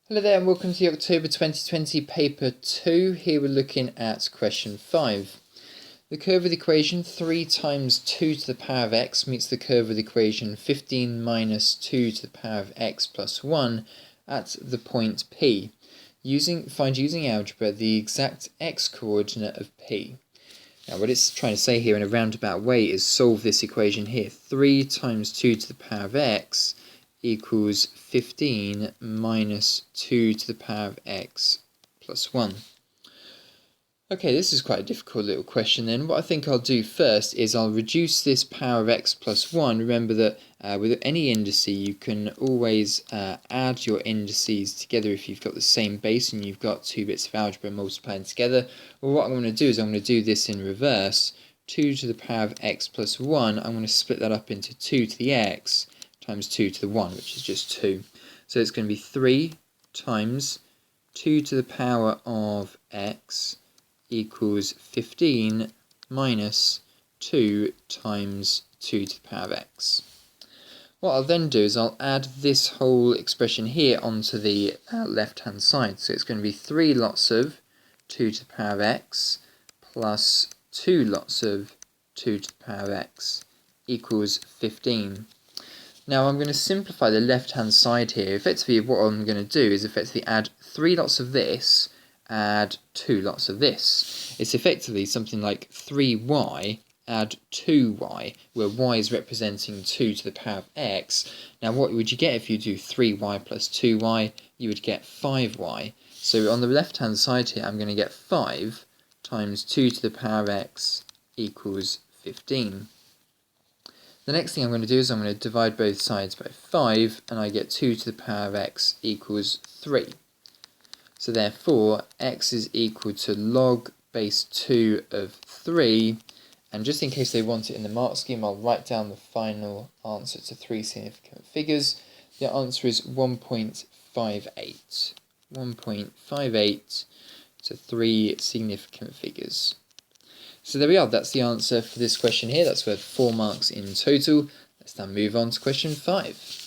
Hello there and welcome to the October 2020 paper 2. Here we're looking at question 5. The curve of the equation 3 times 2 to the power of x meets the curve of the equation 15 minus 2 to the power of x plus 1 at the point P. Find using algebra the exact x coordinate of P. Now what it's trying to say here in a roundabout way is solve this equation here. 3 times 2 to the power of x equals 15 minus 2 to the power of x plus 1. Okay, this is quite a difficult little question then. What I think I'll do first is I'll reduce this power of x plus 1. Remember that with any indice you can always add your indices together if you've got the same base and you've got two bits of algebra multiplying together. Well, what I'm going to do is I'm going to do this in reverse. 2 to the power of x plus 1, I'm going to split that up into 2 to the x times 2 to the 1, which is just 2. So it's going to be 3 times 2 to the power of x equals 15 minus 2 times 2 to the power of x. What I'll then do is I'll add this whole expression here onto the left-hand side. So it's going to be 3 lots of 2 to the power of x plus 2 lots of 2 to the power of x equals 15. Now I'm going to simplify the left-hand side here. Effectively what I'm going to do is effectively add 3 lots of this, add 2 lots of this. It's effectively something like 3y add 2y, where y is representing 2 to the power of x. Now what would you get if you do 3y plus 2y? You would get 5y. So on the left-hand side here I'm going to get 5 times 2 to the power of x equals 15. The next thing I'm going to do is I'm going to divide both sides by 5, and I get 2 to the power of x equals 3. So therefore, x is equal to log base 2 of 3, and just in case they want it in the mark scheme, I'll write down the final answer to 3 significant figures. The answer is 1.58. 1.58 to 3 significant figures. So there we are, that's the answer for this question here. That's worth 4 marks in total. Let's now move on to question 5.